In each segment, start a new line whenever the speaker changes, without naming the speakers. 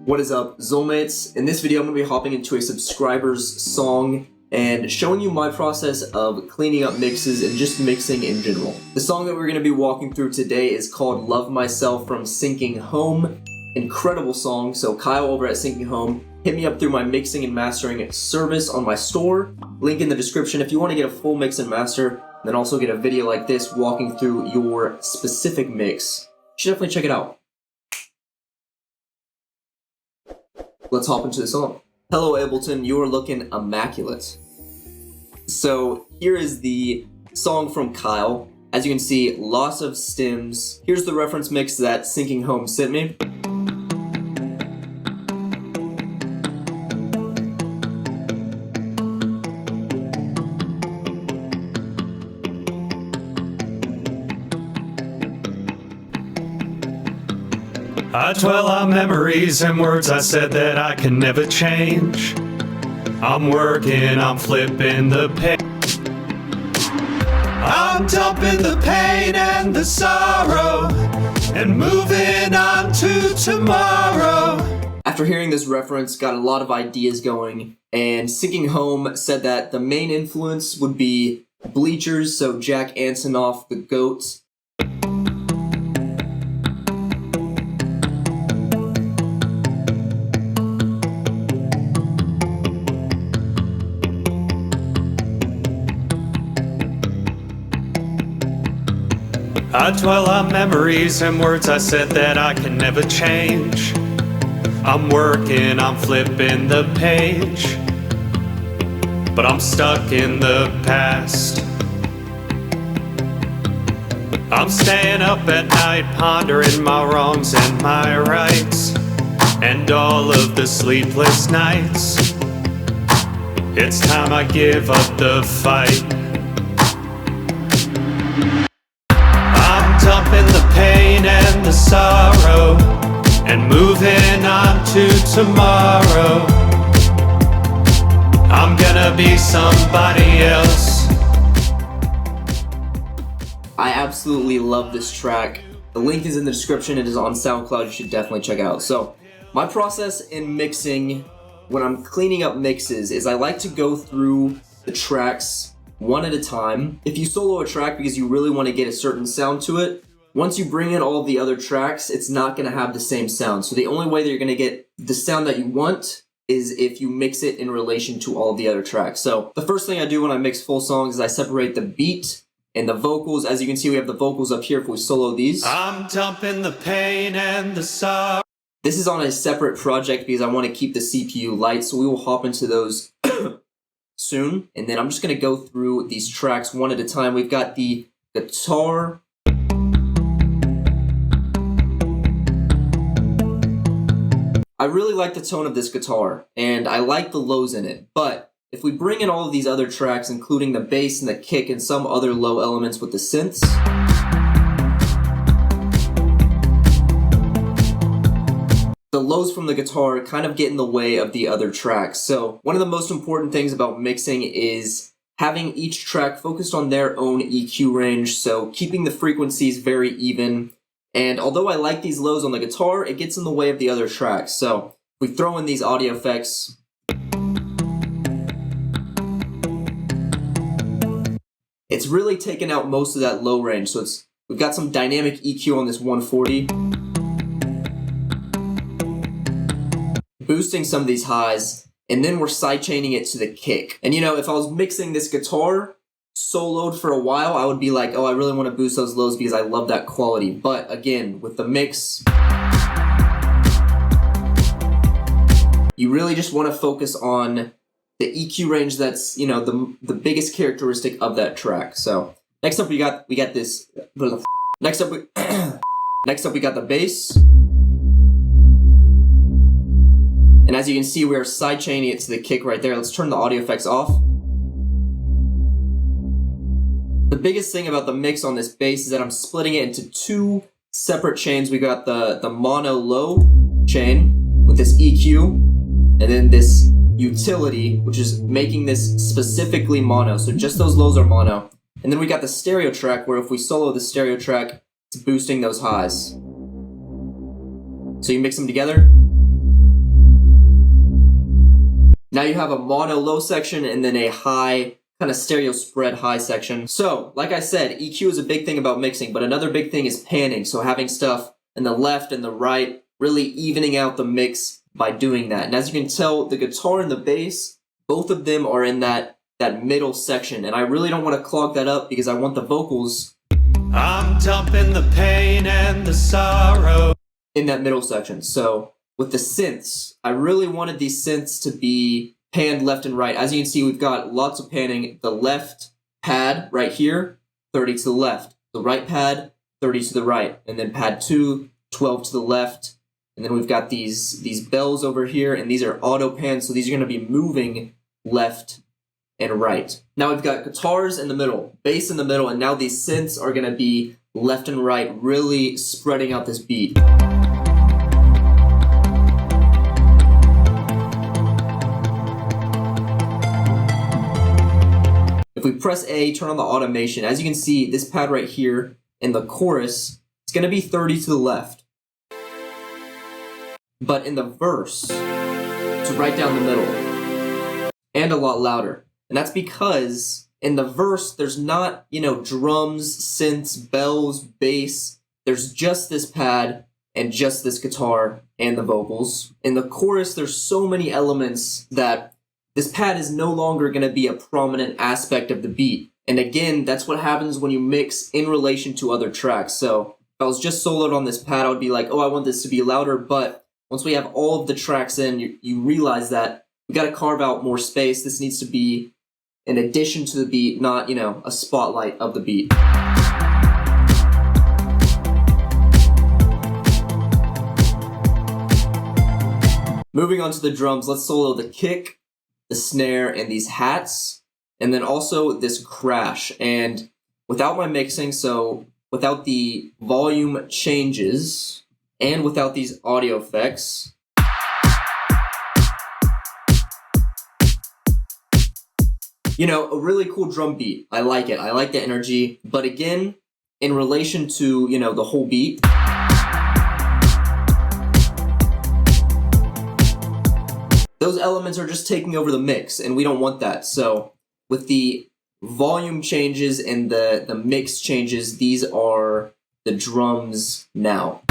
What is up, Xolemates? In this video, I'm going to be hopping into a subscriber's song and showing you my process of cleaning up mixes and just mixing in general. The song that we're going to be walking through today is called Love Myself from Sinking Home. Incredible song. So Kyle over at Sinking Home, hit me up through my mixing and mastering service on my store. Link in the description if you want to get a full mix and master, and then also get a video like this walking through your specific mix. You should definitely check it out. Let's hop into the song. Hello Ableton, you are looking immaculate. So here is the song from Kyle. As you can see, lots of stems. Here's the reference mix that Sinking Home sent me.
I dwell on memories and words I said that I can never change. I'm working, I'm flipping the page. I'm dumping the pain and the sorrow and moving on to tomorrow.
After hearing this reference, got a lot of ideas going, and Sinking Home said that the main influence would be Bleachers, so Jack Antonoff, the GOAT.
I dwell on memories and words I said that I can never change. I'm working, I'm flipping the page, but I'm stuck in the past. I'm staying up at night pondering my wrongs and my rights, and all of the sleepless nights. It's time I give up the fight. Dumping the pain and the sorrow and moving on to tomorrow. I'm gonna be somebody else.
I absolutely love this track. The link is in the description. It is on SoundCloud. You should definitely check it out. So my process in mixing when I'm cleaning up mixes is I like to go through the tracks one at a time. If you solo a track because you really want to get a certain sound to it, once you bring in all of the other tracks, it's not going to have the same sound. So the only way that you're going to get the sound that you want is if you mix it in relation to all of the other tracks. So the first thing I do when I mix full songs is I separate the beat and the vocals. As you can see, we have the vocals up here if we solo these.
I'm dumping the pain and the sorrow.
This is on a separate project because I want to keep the CPU light, so we will hop into those soon. And then I'm just going to go through these tracks one at a time. We've got the guitar. I really like the tone of this guitar, and I like the lows in it, but if we bring in all of these other tracks, including the bass and the kick and some other low elements with the synths, the lows from the guitar kind of get in the way of the other tracks. So one of the most important things about mixing is having each track focused on their own EQ range, so keeping the frequencies very even. And although I like these lows on the guitar, it gets in the way of the other tracks. So if we throw in these audio effects, it's really taken out most of that low range. So we've got some dynamic EQ on this 140. Boosting some of these highs, and then we're sidechaining it to the kick. And you know, if I was mixing this guitar soloed for a while, I would be like, oh, I really want to boost those lows because I love that quality. But again, with the mix, you really just want to focus on the EQ range that's, you know, the biggest characteristic of that track. So next up we got this. Next up we got the bass. And as you can see, we are sidechaining it to the kick right there. Let's turn the audio effects off. The biggest thing about the mix on this bass is that I'm splitting it into two separate chains. We got the mono low chain with this EQ, and then this utility, which is making this specifically mono. So just those lows are mono. And then we got the stereo track, where if we solo the stereo track, it's boosting those highs. So you mix them together. Now you have a mono low section and then a high, kind of stereo spread high section. So, like I said, EQ is a big thing about mixing, but another big thing is panning. So having stuff in the left and the right, really evening out the mix by doing that. And as you can tell, the guitar and the bass, both of them are in that middle section. And I really don't want to clog that up because I want the vocals.
I'm dumping the pain and the sorrow
In that middle section. So with the synths, I really wanted these synths to be panned left and right. As you can see, we've got lots of panning. The left pad right here, 30 to the left. The right pad, 30 to the right. And then pad 2, 12 to the left. And then we've got these bells over here, and these are auto pans, so these are going to be moving left and right. Now we've got guitars in the middle, bass in the middle, and now these synths are going to be left and right, really spreading out this beat. If we press A, turn on the automation, as you can see, this pad right here in the chorus, it's going to be 30 to the left. But in the verse, it's right down the middle, and a lot louder. And that's because in the verse, there's not, drums, synths, bells, bass. There's just this pad and just this guitar and the vocals. In the chorus, there's so many elements that this pad is no longer going to be a prominent aspect of the beat. And again, that's what happens when you mix in relation to other tracks. So if I was just soloed on this pad, I would be like, oh, I want this to be louder. But once we have all of the tracks in, you realize that we got to carve out more space. This needs to be an addition to the beat, not, a spotlight of the beat. Moving on to the drums, let's solo the kick, the snare, and these hats, and then also this crash. And without my mixing, so without the volume changes, and without these audio effects, a really cool drum beat. I like it. I like the energy. But again, in relation to, the whole beat, those elements are just taking over the mix, and we don't want that. So with the volume changes and the mix changes, these are the drums now.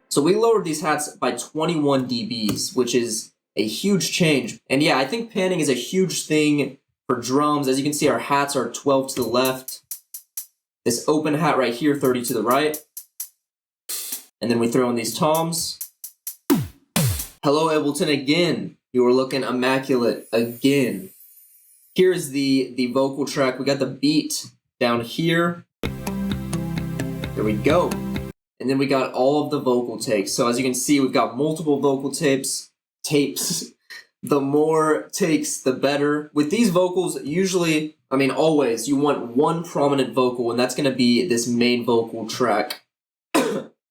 So we lowered these hats by 21 dBs, which is a huge change. And yeah, I think panning is a huge thing for drums. As you can see, our hats are 12 to the left. This open hat right here, 30 to the right. And then we throw in these toms. Hello, Ableton again. You are looking immaculate again. Here's the vocal track. We got the beat down here. There we go. And then we got all of the vocal takes. So as you can see, we've got multiple vocal tapes. The more takes, the better. With these vocals, usually, always, you want one prominent vocal, and that's going to be this main vocal track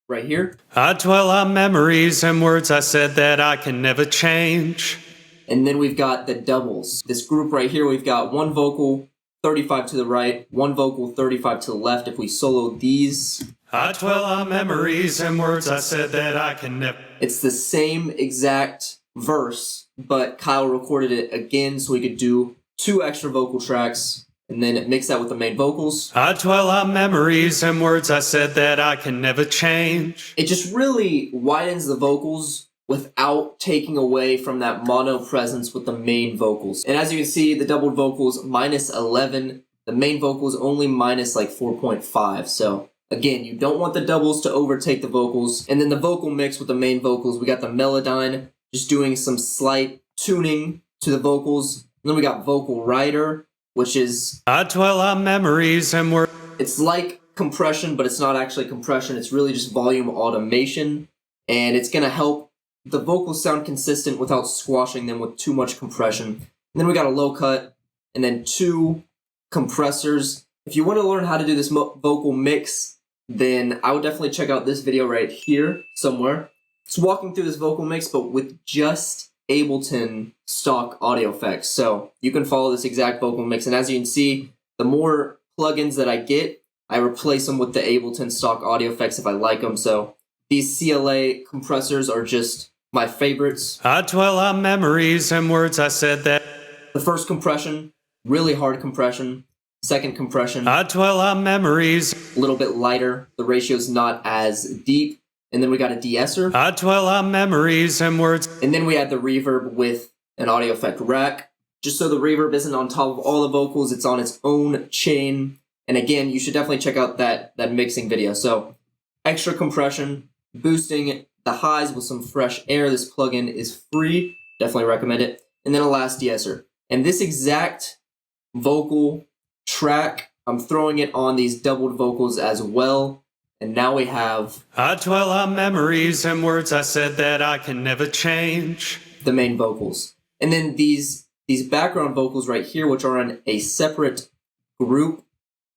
right here.
I dwell on memories and words I said that I can never change.
And then we've got the doubles. This group right here, we've got one vocal, 35 to the right, one vocal, 35 to the left. If we solo these,
I dwell on memories and words I said that I can never.
It's the same exact verse, but Kyle recorded it again so we could do 2 extra vocal tracks and then mix that with the main vocals.
I dwell on memories and words I said that I can never change.
It just really widens the vocals without taking away from that mono presence with the main vocals. And as you can see, the doubled vocals minus 11, the main vocals only minus like 4.5. So again, you don't want the doubles to overtake the vocals. And then the vocal mix with the main vocals, we got the Melodyne just doing some slight tuning to the vocals. And then we got Vocal Rider, which is,
I dwell on memories and words.
It's like compression, but it's not actually compression. It's really just volume automation. And it's going to help the vocals sound consistent without squashing them with too much compression. And then we got a low cut, and then 2 compressors. If you want to learn how to do this vocal mix, then I would definitely check out this video right here somewhere. It's walking through this vocal mix, but with just Ableton stock audio effects. So you can follow this exact vocal mix. And as you can see, the more plugins that I get, I replace them with the Ableton stock audio effects if I like them. So These CLA compressors are just my favorites.
I dwell on memories and words I said that.
The first compression, really hard compression. Second compression,
I dwell on memories.
a little bit lighter. The ratio's not as deep. And then we got a de-esser.
I dwell on memories and words.
And then we add the reverb with an audio effect rack. Just so the reverb isn't on top of all the vocals, it's on its own chain. And again, you should definitely check out that mixing video. So, extra compression, boosting the highs with some fresh air. This plugin is free. Definitely recommend it. And then a last de-esser. And this exact vocal track, I'm throwing it on these doubled vocals as well. And now we have...
I dwell on memories and words I said that I can never change.
The main vocals. And then these background vocals right here, which are in a separate group.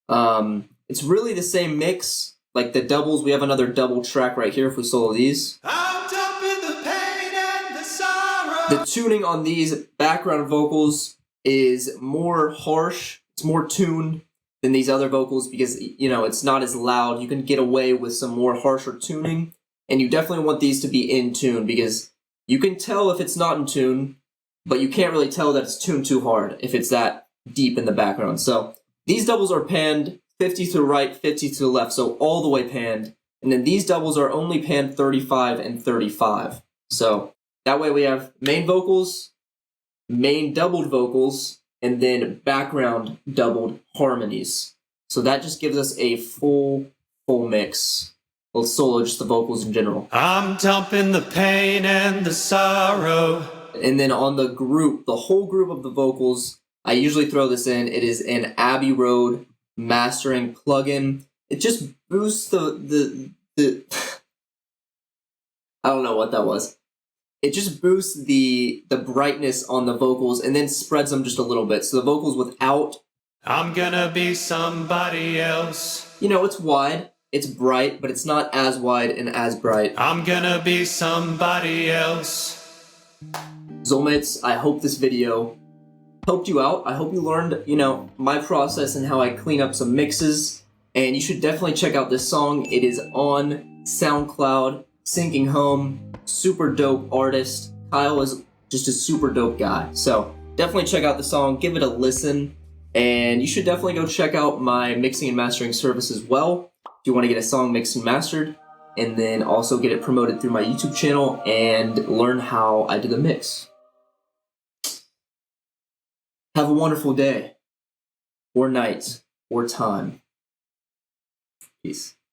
It's really the same mix. Like the doubles, we have another double track right here if we solo these.
I'm dumping the pain and the sorrow.
The tuning on these background vocals is more harsh. It's more tuned than these other vocals because, you know, it's not as loud. You can get away with some more harsher tuning. And you definitely want these to be in tune because you can tell if it's not in tune, but you can't really tell that it's tuned too hard if it's that deep in the background. So these doubles are panned 50 to the right, 50 to the left, so all the way panned. And then these doubles are only panned 35 and 35. So that way we have main vocals, main doubled vocals, and then background doubled harmonies. So that just gives us a full mix. Let's solo just the vocals in general.
I'm dumping the pain and the sorrow.
And then on the group, the whole group of the vocals, I usually throw this in. It is an Abbey Road mastering plugin. It just boosts the I don't know what that was. It just boosts the brightness on the vocals and then spreads them just a little bit. So the vocals without...
I'm gonna be somebody else.
You know, it's wide, it's bright, but it's not as wide and as bright.
I'm gonna be somebody else.
Xolemates, I hope this video helped you out. I hope you learned, you know, my process and how I clean up some mixes. And you should definitely check out this song. It is on SoundCloud, Sinking Home. Super dope artist. Kyle is just a super dope guy. So definitely check out the song, give it a listen. And you should definitely go check out my mixing and mastering service as well if you want to get a song mixed and mastered. And then also get it promoted through my YouTube channel and learn how I do the mix. Have a wonderful day, or night, or time. Peace.